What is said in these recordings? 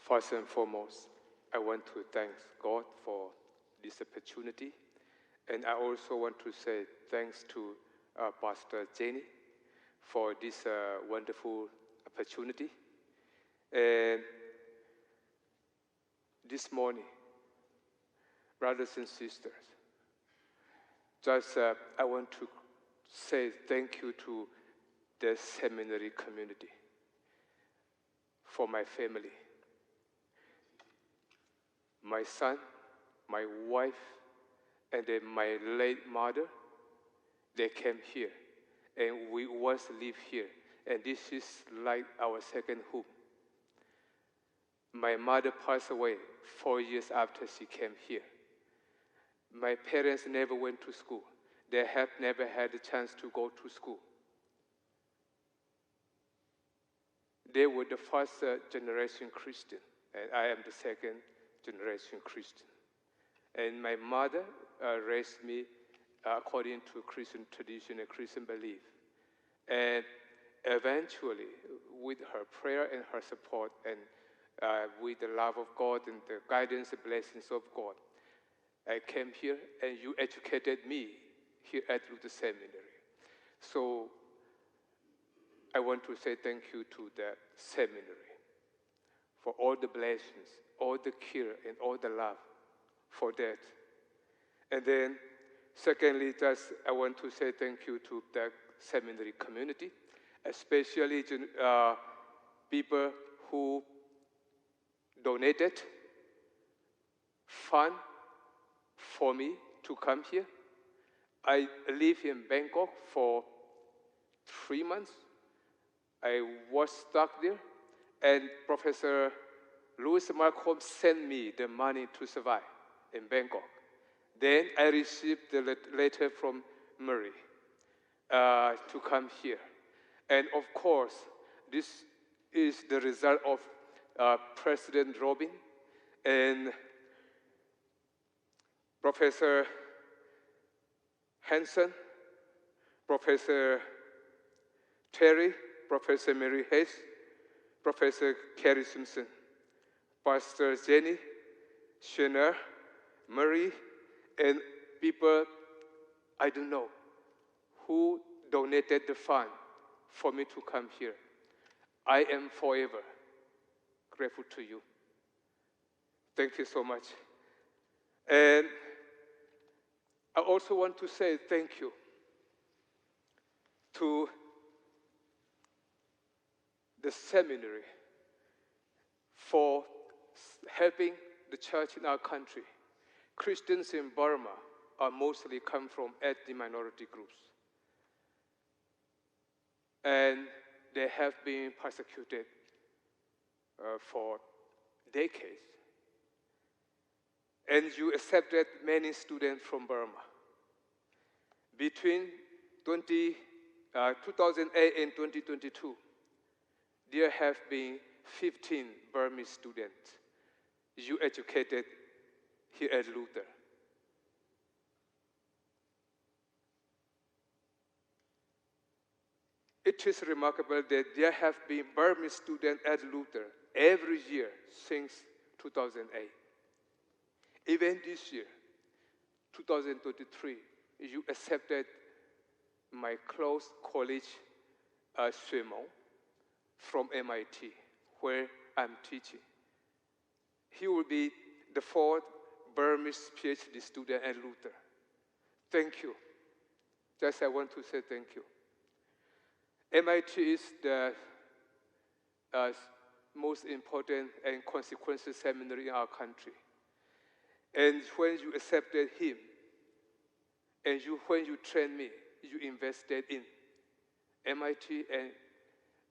First and foremost, I want to thank God for this opportunity. And I also want to say thanks to Pastor Jenny for this wonderful opportunity. And this morning, brothers and sisters, just I want to say thank you to the seminary community, for my family, my son, my wife, and then my late mother. They came here, and we once lived here, and this is like our second home. My mother passed away 4 years after she came here. My parents never went to school. They have never had a chance to go to school. They were the first generation Christian, and I am the second generation Christian. And my mother raised me according to Christian tradition and Christian belief. And eventually, with her prayer and her support, and with the love of God and the guidance and blessings of God, I came here, and you educated me here at Luther Seminary. So I want to say thank you to the seminary for all the blessings, all the care, and all the love for that. And then, secondly, just I want to say thank you to the seminary community, especially people who donated fund for me to come here. I live in Bangkok for 3 months. I was stuck there, and Professor Louis Malcolm sent me the money to survive in Bangkok. Then I received the letter from Murray to come here. And of course, this is the result of President Robin and Professor Hanson, Professor Terry, Professor Mary Hayes, Professor Carrie Simpson, Pastor Jenny, Shana, Murray, and people I don't know who donated the fund for me to come here. I am forever grateful to you. Thank you so much. And I also want to say thank you to the seminary for helping the church in our country. Christians in Burma are mostly come from ethnic minority groups. And they have been persecuted for decades. And you accepted many students from Burma. Between 2008 and 2022, there have been 15 Burmese students you educated here at Luther. It is remarkable that there have been Burmese students at Luther every year since 2008. Even this year, 2023, you accepted my close colleague, Simon, from MIT, where I'm teaching. He will be the fourth Burmese PhD student at Luther. Thank you. Just I want to say thank you. MIT is the most important and consequential seminary in our country. And when you accepted him, and when you trained me, you invested in MIT and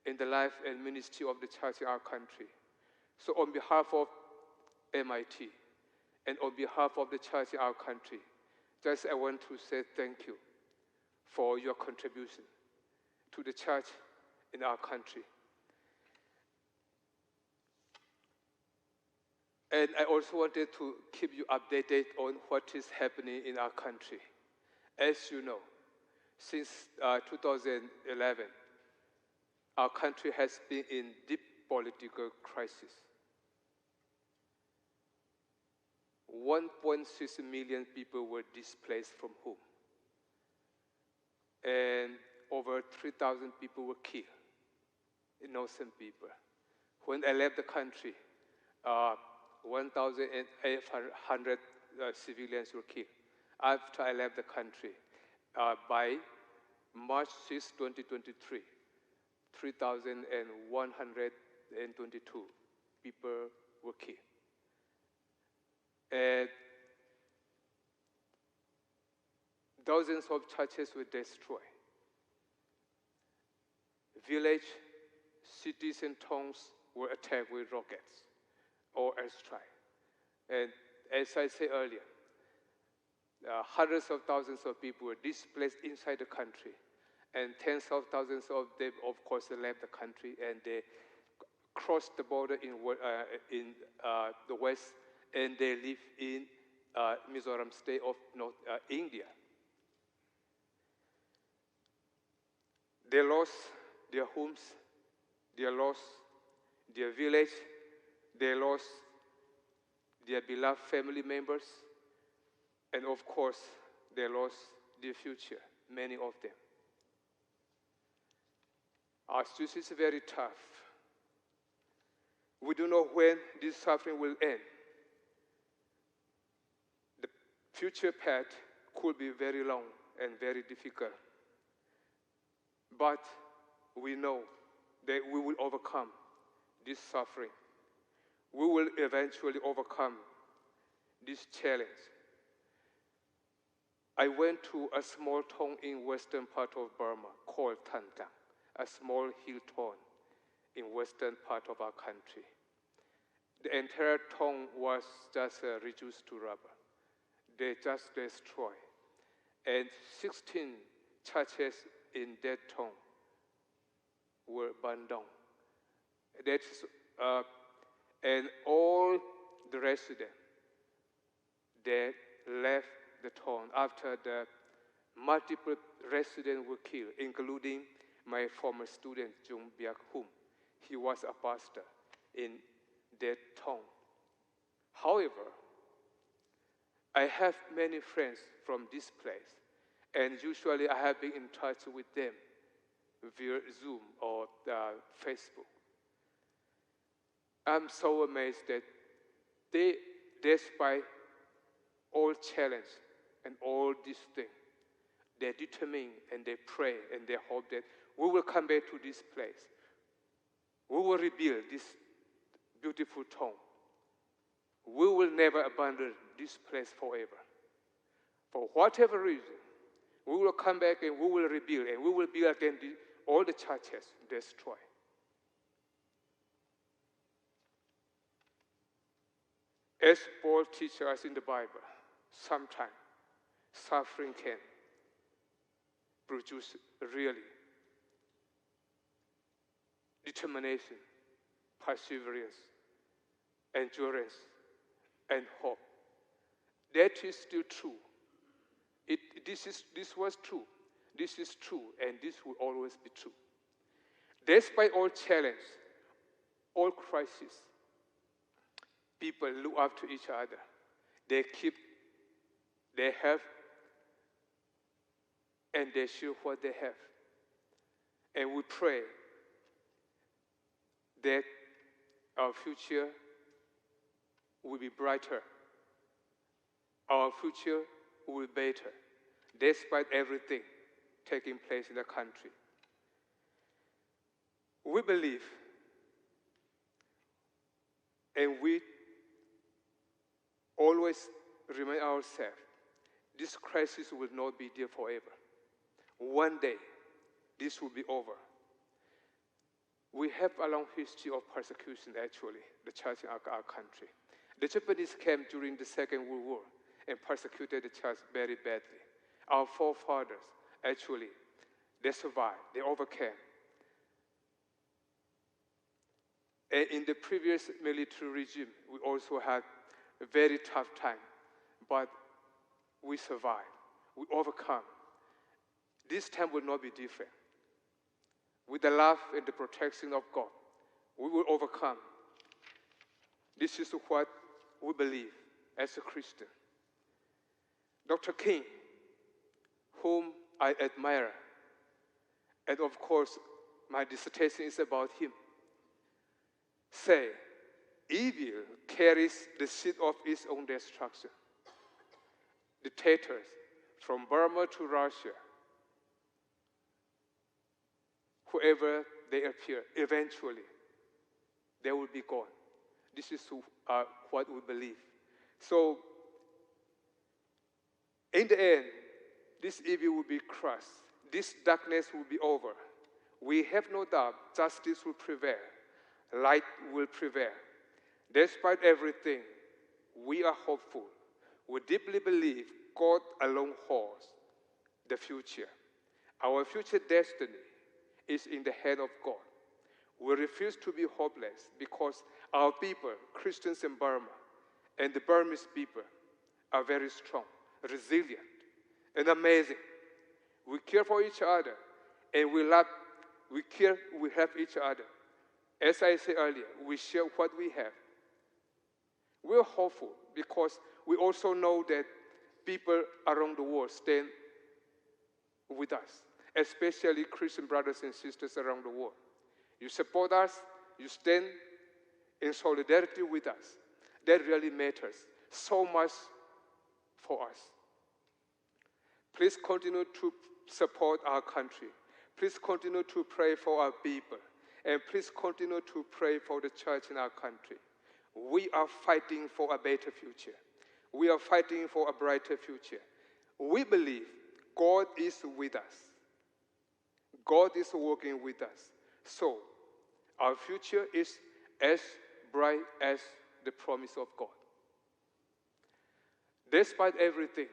in the life and ministry of the church in our country. So on behalf of MIT and on behalf of the church in our country, just I want to say thank you for your contribution to the church in our country. And I also wanted to keep you updated on what is happening in our country. As you know, since 2011, our country has been in deep political crisis. 1.6 million people were displaced from home. And over 3,000 people were killed, innocent people. When I left the country, 1,800 civilians were killed. After I left the country, by March 6, 2023, 3,122 people were killed. And dozens of churches were destroyed. Village, cities, and towns were attacked with rockets or airstrike. And as I said earlier, hundreds of thousands of people were displaced inside the country, and tens of thousands of them, of course, left the country, and they crossed the border in the west, and they live in Mizoram state of North India. They lost their homes, they lost their village, they lost their beloved family members, and of course, they lost their future, many of them. Our situation is very tough. We don't know when this suffering will end. The future path could be very long and very difficult. But we know that we will overcome this suffering. We will eventually overcome this challenge. I went to a small town in western part of Burma called Tantang, a small hill town in western part of our country. The entire town was just reduced to rubble. They just destroyed. And 16 churches in that town were burned down. And all the residents, they left the town after the multiple residents were killed, including my former student, Jung Byak-hum. He was a pastor in that town. However, I have many friends from this place, and usually I have been in touch with them via Zoom or Facebook. I'm so amazed that they, despite all challenge and all these things, they're determined and they pray and they hope that we will come back to this place. We will rebuild this beautiful town. We will never abandon this place forever. For whatever reason, we will come back and we will rebuild and we will build again all the churches destroyed. As Paul teaches us in the Bible, sometimes suffering can produce really determination, perseverance, endurance, and hope. That is still true. This was true. This is true, and this will always be true. Despite all challenge, all crisis, people look up to each other. They have, and they share what they have. And we pray that our future will be brighter. Our future will be better, despite everything taking place in the country. We believe, and we always remind ourselves, this crisis will not be there forever. One day, this will be over. We have a long history of persecution, actually, the church in our country. The Japanese came during the Second World War and persecuted the church very badly. Our forefathers, actually, they survived, they overcame. And in the previous military regime, we also had a very tough time, but we survived, we overcome. This time will not be different. With the love and the protection of God, we will overcome. This is what we believe, as a Christian. Dr. King, whom I admire, and of course, my dissertation is about him, say, evil carries the seed of its own destruction. Dictators from Burma to Russia, whoever they appear, eventually, they will be gone. This is what we believe. So, in the end, this evil will be crushed. This darkness will be over. We have no doubt justice will prevail. Light will prevail. Despite everything, we are hopeful. We deeply believe God alone holds the future. Our future destiny is in the hand of God. We refuse to be hopeless because our people, Christians in Burma, and the Burmese people are very strong, resilient, and amazing. We care for each other, and we help each other. As I said earlier, we share what we have. We're hopeful because we also know that people around the world stand with us, especially Christian brothers and sisters around the world. You support us, you stand in solidarity with us. That really matters so much for us. Please continue to support our country. Please continue to pray for our people. And please continue to pray for the church in our country. We are fighting for a better future. We are fighting for a brighter future. We believe God is with us. God is working with us. So, our future is as bright as the promise of God. Despite everything,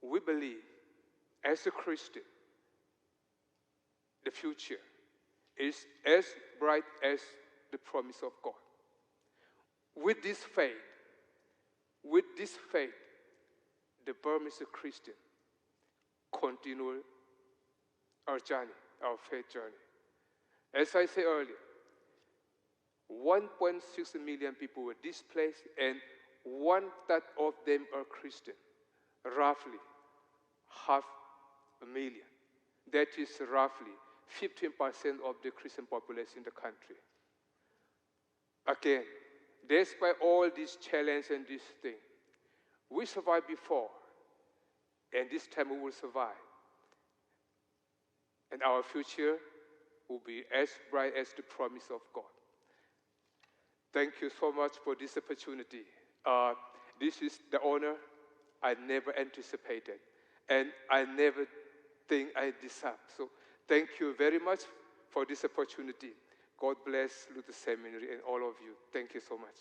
we believe as a Christian, the future is as bright as the promise of God. With this faith, the Burmese Christian continue our journey, our faith journey. As I said earlier, 1.6 million people were displaced, and 1/3 of them are Christian, roughly 500,000. That is roughly 15% of the Christian population in the country. Again, despite all these challenges and this thing, we survived before, and this time we will survive. And our future will be as bright as the promise of God. Thank you so much for this opportunity. This is the honor I never anticipated, and I never think I deserve. So thank you very much for this opportunity. God bless Luther Seminary and all of you. Thank you so much.